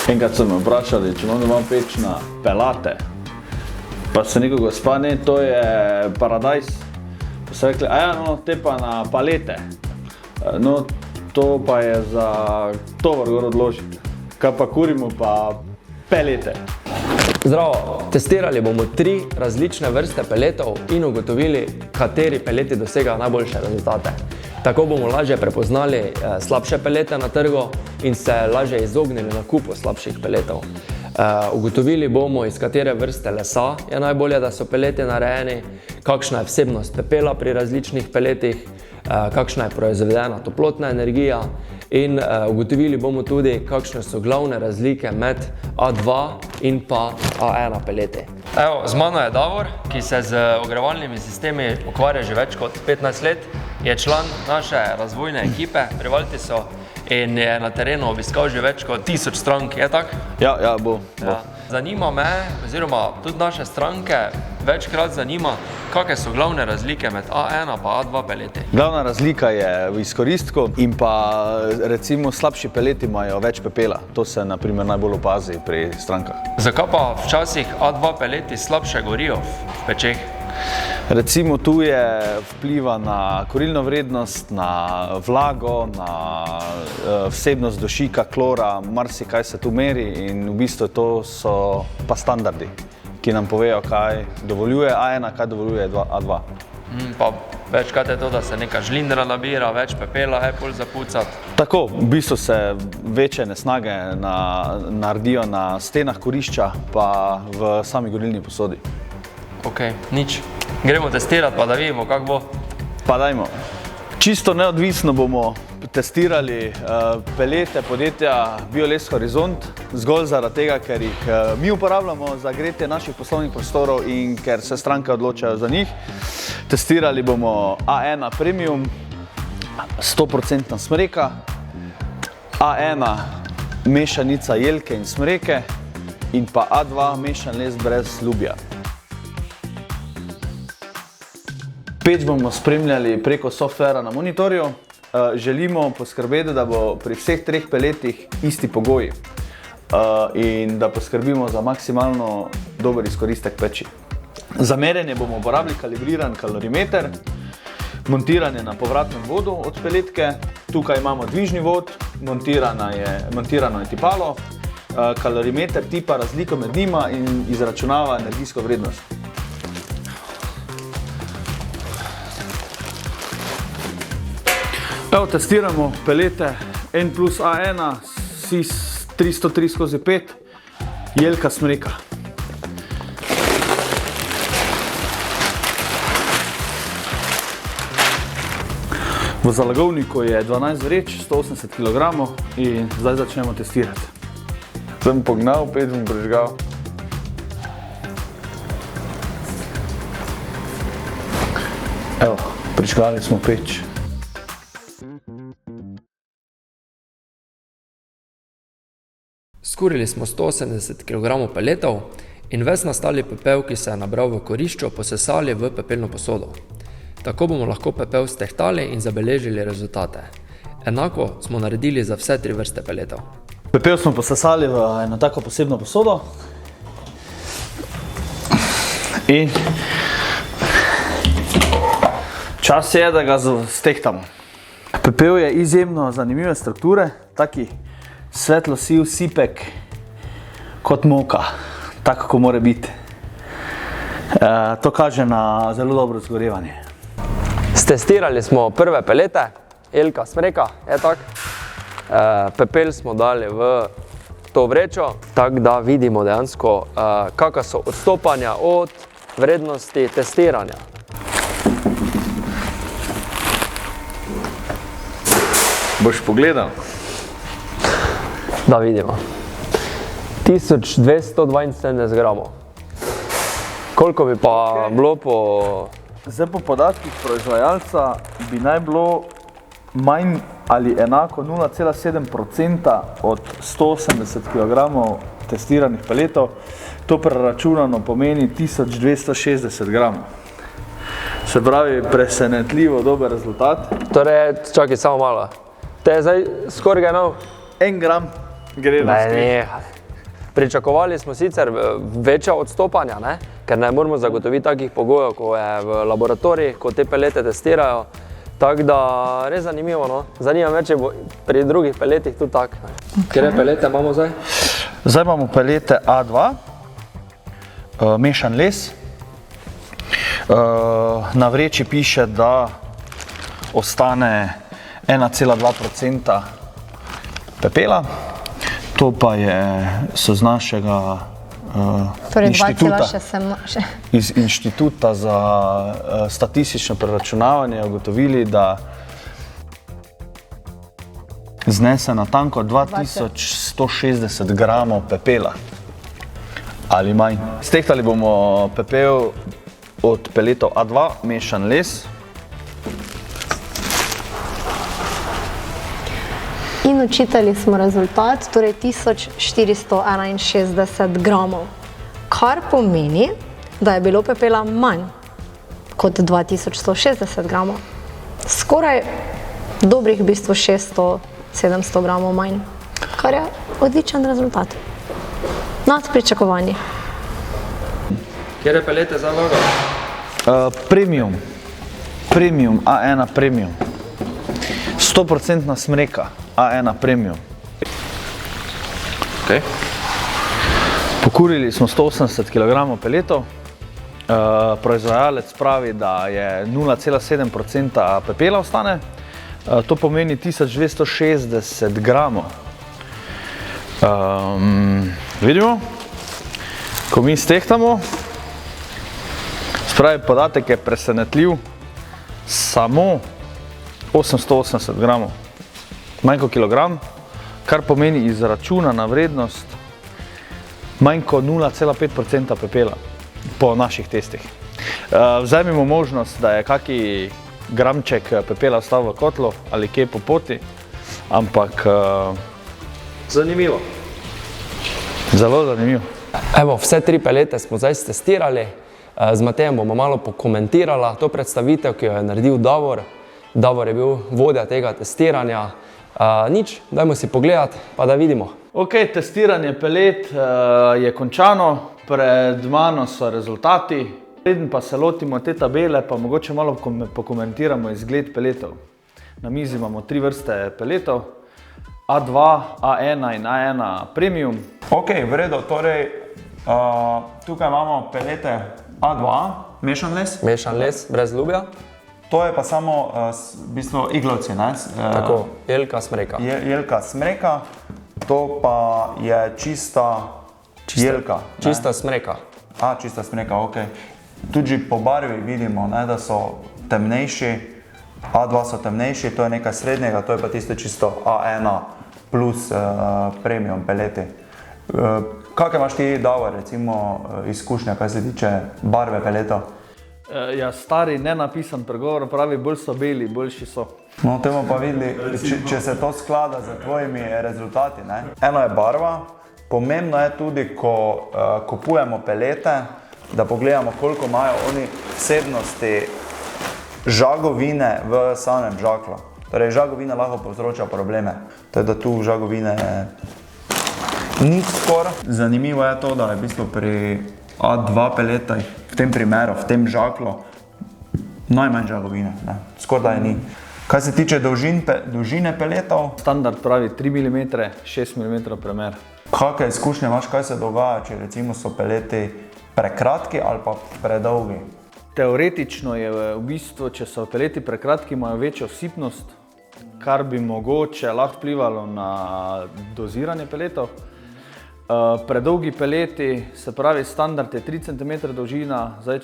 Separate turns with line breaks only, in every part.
Enkrat so me vprašali, če imam doma peč na pelate. Pa se neko gospa, ne, to je paradajz. Pa so rekli, no, te pa na palete. No, to pa je za tovor gor odložiti. Kaj pa kurimo pa pelete.
Zdravo, testirali bomo 3 različne vrste peletov in ugotovili, kateri peleti dosegajo najboljše rezultate. Tako bomo lažje prepoznali slabše pelete na trgu in se lažje izognili nakupu slabših peletov. Ugotovili bomo, iz katere vrste lesa je najbolje, da so peleti narejeni, kakšna je vsebnost pepela pri različnih peletih, kakšna je proizvedena toplotna energija in ugotovili bomo tudi, kakšne so glavne razlike med A2 in pa A1 peleti. Evo, z mano je Davor, ki se z ogrevalnimi sistemi ukvarja že več kot 15 let. Je član naše razvojne ekipe pri Valtisu in je na terenu obiskal že več kot 1000 strank, je tak?
Ja, bo.
Zanima me, oziroma tudi naše stranke večkrat zanima, kakšne so glavne razlike med A1 pa A2 peleti.
Glavna razlika je v izkoristku in pa recimo slabši peleti imajo več pepela. To se na primer najbolj opazi pri strankah.
Zakaj pa včasih A2 peleti slabše gorijo v pečeh?
Recimo tu je vpliva na kurilno vrednost, na vlago, na vsebnost dušika, klora, marsikaj se tu meri in v bistvu to so pa standardi, ki nam povejo, kaj dovoljuje A1, kaj dovoljuje A2.
Pa večkrat je to, da se neka žlindra nabira, več pepela je pol zapucati.
Tako, v bistvu se večje nesnage naredijo na stenah kurišča pa v sami gorilni posodi.
Ok, nič. Gremo testirati pa da vidimo, kako bo.
Pa dajmo. Čisto neodvisno bomo testirali pelete podjetja Bioles Horizont, zgolj zaradi tega, ker jih mi uporabljamo za gretje naših poslovnih prostorov in ker se stranke odločajo za njih. Testirali bomo A1 Premium, 100% smreka, A1 mešanica jelke in smreke in pa A2 mešan les brez lubja. Peč bomo spremljali preko softvera na monitorju. Želimo poskrbeti, da bo pri vseh 3 peletih isti pogoji in da poskrbimo za maksimalno dober izkoristek peči. Za merjenje bomo uporabili kalibriran kalorimeter, montiranje na povratnem vodu od peletke. Tukaj imamo dvižni vod, montirano je tipalo, kalorimeter tipa razliko med njima in izračunava energijsko vrednost. Evo, testiramo pelete N plus A1, SIS 303/5, jelka smreka. V zalagovniku je 12 vreč, 180 kg in zdaj začnemo testirati. Sem pognal, peč bom prižgal. Evo, prižgali smo peč.
Skurili smo 180 kg peletov in ves nastali pepel, ki se je nabral v kurišču, posesali v pepelno posodo. Tako bomo lahko pepel stehtali in zabeležili rezultate. Enako smo naredili za vse 3 vrste peletov.
Pepel smo posesali v eno tako posebno posodo in čas je, da ga stehtamo. Pepel je izjemno zanimive strukture, taki svetlo siv sipek kot moka, tako kot mora biti. To kaže na zelo dobro zgorevanje.
Stestirali smo prve pelete, jelka smreka, je tak. Pepel smo dali v to vrečo, tako da vidimo dejansko, kakva so odstopanja od vrednosti testiranja.
Boš pogledal?
Da vidimo. 1272 gramov. Koliko bi pa bilo po...
Zdaj po podatkih proizvajalca bi naj bilo manj ali enako 0,7% od 180 kg testiranih peletov. To preračunano pomeni 1260 gramov. Se pravi, presenetljivo dober rezultat.
Torej, čakaj samo malo. Te je zdaj skoraj ga nov?
1 gram gre na skriž.
Pričakovali smo sicer večja odstopanja, ne? Ker ne moramo zagotoviti takih pogojev, ko je v laboratorijih, ko te pelete testirajo. Tako da res zanimivo, no. Zanima me, če bo pri drugih peletih tudi tak. Katere pelete imamo zdaj?
Zdaj imamo pelete A2, mešan les. Na vreči piše, da ostane 1,2% pepela. To pa so z našega inštituta, iz Inštituta za statistično preračunavanje ugotovili, da znese natanko 2160 gramov pepela ali manj. Stehtali bomo pepel od peletov A2, mešan les.
In učitali smo rezultat, torej 1461 gramov, kar pomeni, da je bilo pepela manj kot 2160 gramov. Skoraj dobrih v bistvu 600-700 gramov manj, kar je odličen rezultat. Nad pričakovanji.
Katere pelete zdaj vlagamo?
Premium, A1 Premium. 100% smreka, A1 Premium.
Okay.
Pokurili smo 180 kg peletov. Proizvajalec pravi, da je 0,7% pepela ostane. To pomeni 1260 gramov. Vidimo, ko mi stehtamo, spravi podatek je presenetljiv, samo 880 gramov, manj kot kilogram, kar pomeni izračunana vrednost manj kot 0,5% pepela po naših testih. Vzemimo možnost, da je kaki gramček pepela ostal v kotlu ali kje po poti, ampak
zanimivo.
Zelo zanimivo.
Evo, vse tri pelete smo zdaj testirali. Z Matejem bomo malo pokomentirala to predstavitev, ki jo je naredil Davor. Davor je bil vodja tega testiranja. Nič, dajmo si pogledati, pa da vidimo.
Ok, testiranje pelet je končano, pred mano so rezultati. Preden pa se lotimo te tabele, pa mogoče malo pokomentiramo izgled peletov. Na mizi imamo 3 vrste peletov, A2, A1 in A1 Premium.
Ok, v redu, torej tukaj imamo pelete A2, mešan les.
Mešan les, brez lubja.
To je pa samo v bistvu iglovci, ne?
Tako, jelka smreka.
Jelka smreka, to pa je čista jelka.
Čista smreka.
Čista smreka, ok. Tudi po barvi vidimo, ne, da so temnejši, A2 so temnejši, to je nekaj srednjega, to je pa tisto čisto A1 plus premium peleti. Kakve imaš ti, Davor, recimo izkušnja, kaj se tiče barve peletov?
Ja, stari nenapisan pregovor pravi, bolj so beli, boljši so.
No, te bomo pa videli, če se to sklada z tvojimi rezultati, ne? Eno je barva, pomembno je tudi, ko kupujemo pelete, da pogledamo, koliko imajo oni vsebnosti žagovine v samem žaklu. Torej, žagovina lahko povzroča probleme. To je, da tu žagovine ni skoraj. Zanimivo je to, da je v bistvu pri A2 peletah, v tem primeru, v tem žaklu, najmanj žagovine, ne? Skoraj da je ni. Kaj se tiče dolžine peletov?
Standard pravi 3 mm, 6 mm premer.
Kakšne izkušnje imaš, kaj se dogaja, če recimo so peleti prekratki ali pa predolgi?
Teoretično je v bistvu, če so peleti prekratki, imajo večjo sipnost, kar bi mogoče lahko vplivalo na doziranje peletov. Predolgi peleti, se pravi standard je 3 cm dolžina, zdaj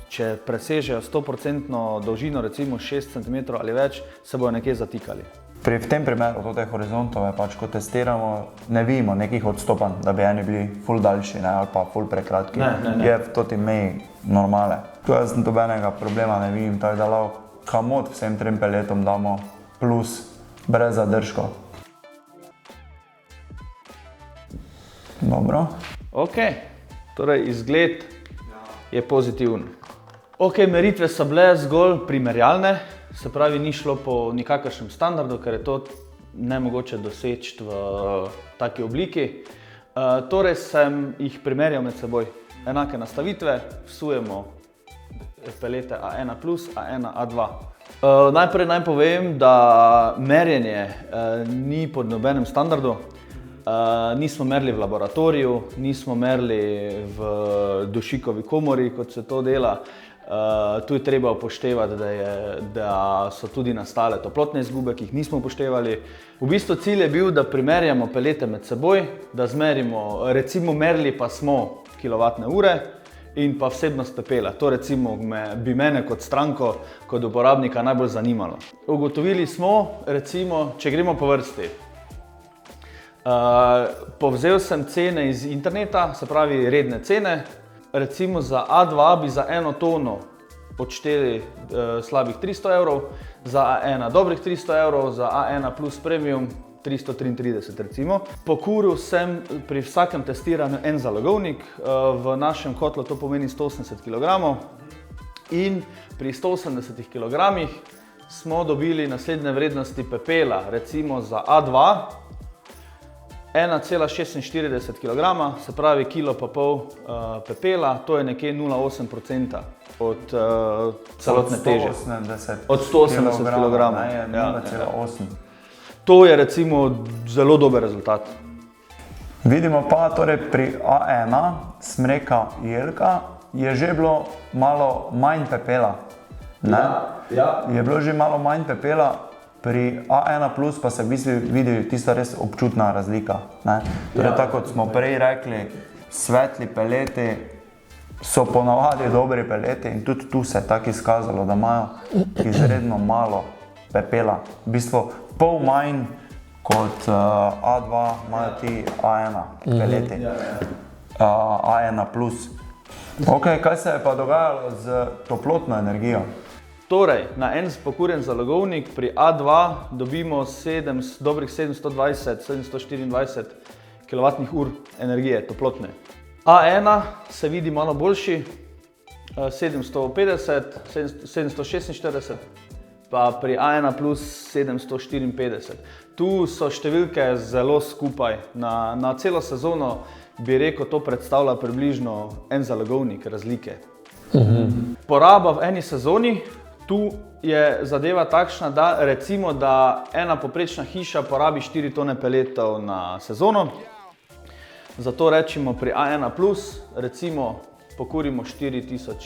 če presežejo 100% dolžino, recimo 6 cm ali več, se bojo nekje zatikali.
V tem primeru, to te horizontove, pač ko testiramo, ne vidimo nekih odstopanj, da bi eni bili ful daljši, ne, ali pa ful prekratki.
Ne.
Je v toti meji normale. Tu jaz nobenega problema ne vidim, tako da lahko kamot vsem trem peletom damo plus, brez zadržkov. Dobro.
Ok, torej izgled je pozitiven. Ok, meritve so bile zgolj primerjalne, se pravi, ni šlo po nikakršnem standardu, ker je to nemogoče doseči v taki obliki. Torej sem jih primerjal med seboj. Enake nastavitve, vsujemo pelete A1+, A1, A2. Najprej naj povem, da merjenje ni pod nobenem standardu. Nismo merili v laboratoriju, nismo merili v dušikovi komori, kot se to dela. Tu je treba upoštevati, da so tudi nastale toplotne izgube, ki jih nismo upoštevali. V bistvu cilj je bil, da primerjamo pelete med seboj, da zmerimo, recimo merili pa smo kilovatne ure in pa vsebnost pepela. To recimo bi mene kot stranko, kot uporabnika najbolj zanimalo. Ugotovili smo, recimo, če gremo po vrsti. Povzel sem cene iz interneta, se pravi redne cene. Recimo za A2 bi za 1 tono odšteli slabih 300 evrov, za A1 dobrih 300 evrov, za A1 plus premium 333 recimo. Pokuril sem pri vsakem testiranju en zalogovnik, v našem kotlu to pomeni 180 kg in pri 180 kg smo dobili naslednje vrednosti pepela, recimo za A2 1,46 kg, se pravi kilo pa pol pepela, to je nekje 0,8% od celotne teže. Od 180 kg.
Je 0,8.
To je recimo zelo dober rezultat.
Vidimo pa torej pri A1 smreka jelka je že bilo malo manj pepela.
Ja.
Je bilo že malo manj pepela. Pri A1 plus pa se v bistvu vidi tista res občutna razlika. Torej, tako kot smo prej rekli, svetli peleti so ponavadi dobri peleti in tudi tu se je tako izkazalo, da imajo izredno malo pepela. V bistvu pol manj kot A2 imajo ti A1 peleti. A1 plus. Ok, kaj se je pa dogajalo z toplotno energijo?
Torej, na en pokurjen zalogovnik pri A2 dobimo dobrih 720-724 kWh energije toplotne. A1 se vidi malo boljši, 750-746, pa pri A1 plus 754. Tu so številke zelo skupaj. Na celo sezono bi rekel, to predstavlja približno en zalogovnik razlike. Poraba v eni sezoni. Tu je zadeva takšna, da recimo, da ena poprečna hiša porabi 4 tone peletov na sezono. Zato rečemo pri A1+, recimo pokurimo 4000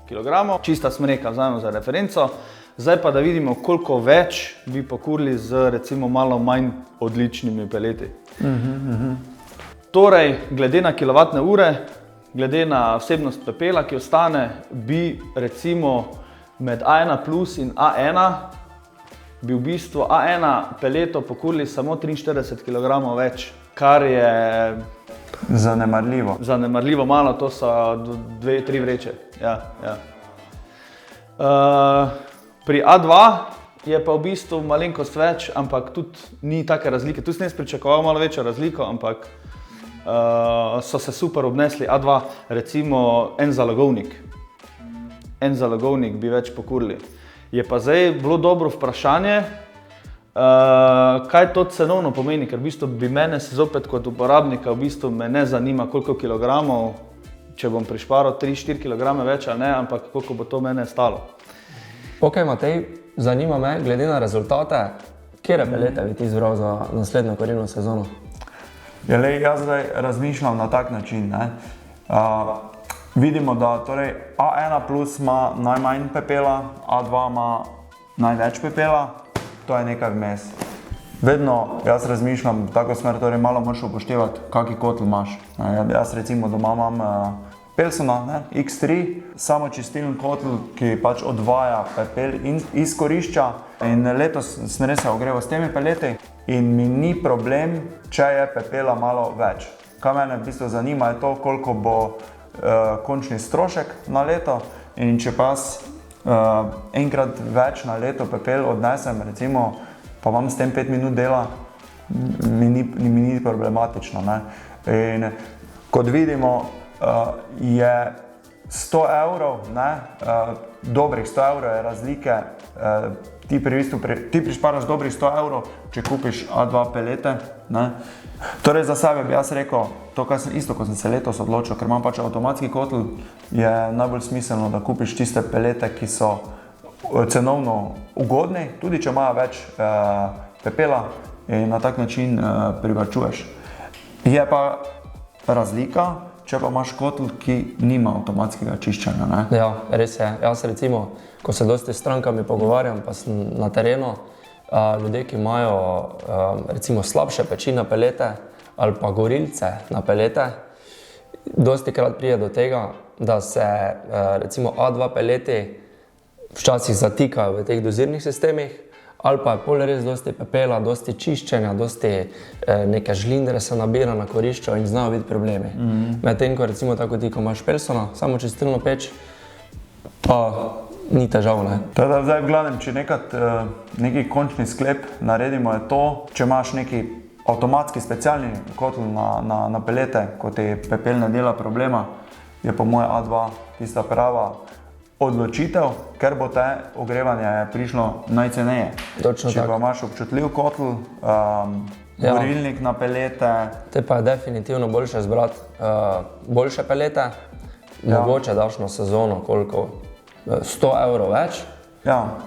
kg. Čista smreka, vzamemo za referenco. Zdaj pa da vidimo, koliko več bi pokurili z recimo malo manj odličnimi peleti. Torej, glede na kilovatne ure, glede na vsebnost pepela, ki ostane, bi recimo med A1 plus in A1 bi v bistvu A1 peleto pokurili samo 43 kg več, kar je zanemarljivo malo, to so 2-3 vreče. Pri A2 je pa v bistvu malenkost več, ampak tudi ni take razlike. Tu sem jaz pričakoval malo večjo razliko, ampak so se super obnesli. A2 recimo en zalogovnik bi več pokurili. Je pa zdaj bilo dobro vprašanje, kaj to cenovno pomeni, ker v bistvu bi mene zopet kot uporabnika v bistvu me ne zanima, koliko kilogramov, če bom prišparal 3-4 kg več ali ne, ampak koliko bo to mene stalo.
Ok, Matej, zanima me, glede na rezultate, kje pelete bi ti izbral za naslednjo kurilno sezono?
Jaz zdaj razmišljam na tak način. Vidimo, da torej A1 plus ima najmanj pepela, A2 ima največ pepela, to je nekaj vmes. Vedno jaz razmišljam v tako smer, torej malo moraš upoštevati, kakšen kotel imaš. Jaz recimo doma imam Pelsona X3, samočistilni kotel, ki pač odvaja pepel iz korišča. In letos sem res se ogreval s temi peleti in mi ni problem, če je pepela malo več. Kaj mene v bistvu zanima je to, koliko bo končni strošek na leto in če pa enkrat več na leto pepel odnesem, recimo, pa imam s tem 5 minut dela, mi ni problematično. In kot vidimo, je 100 evrov, dobrih 100 evrov je razlike ti prišparaš dobrih 100 evrov, če kupiš A2 pelete. Ne? Torej za sebe bi jaz rekel, to kar sem isto, ko sem se letos odločil, ker imam pač avtomatski kotel, je najbolj smiselno, da kupiš tiste pelete, ki so cenovno ugodni, tudi če imajo več pepela in na tak način privarčuješ. Je pa razlika, če pa imaš kotel, ki nima avtomatskega čiščenja. Ne?
Ja, res je. Jaz recimo, ko se dosti s strankami pogovarjam, pa sem na terenu, ljudje, ki imajo recimo slabše peči na pelete ali pa gorilce na pelete, dosti krat pride do tega, da se recimo A2 peleti včasih zatikajo v teh dozirnih sistemih, ali pa je pol res dosti pepela, dosti čiščenja, dosti neke žlindre se nabira na korišču in znajo biti problemi. Medtem ko recimo tako ti, ko imaš Pelsona, samo čistilno peč, pa ni težav, ne.
Teda zdaj v glavnem, če neki končni sklep naredimo, je to, če imaš neki avtomatski specialni kotel na pelete, ko ti pepel ne dela problema, je po moje A2 tista prava odločitev, ker bo te ogrevanje prišlo najceneje.
Točno
če
tako.
pa imaš občutljiv kotel, gorilnik na pelete,
Te pa je definitivno boljše zbrati boljše pelete, mogoče daš na sezono koliko, 100 evrov več,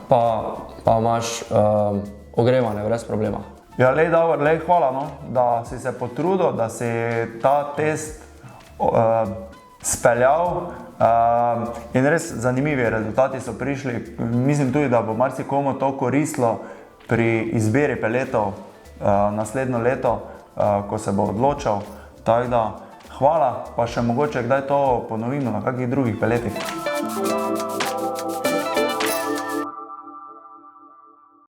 pa imaš ogrevanje brez problema.
Ja, lej, dobro, lej, hvala, no, da si se potrudil, da si ta test speljal in res zanimivi rezultati so prišli. Mislim tudi, da bo marsikomu to koristilo pri izbiri peletov naslednjo leto, ko se bo odločal. Tako da, hvala, pa še mogoče kdaj to ponovimo na kakih drugih peletih.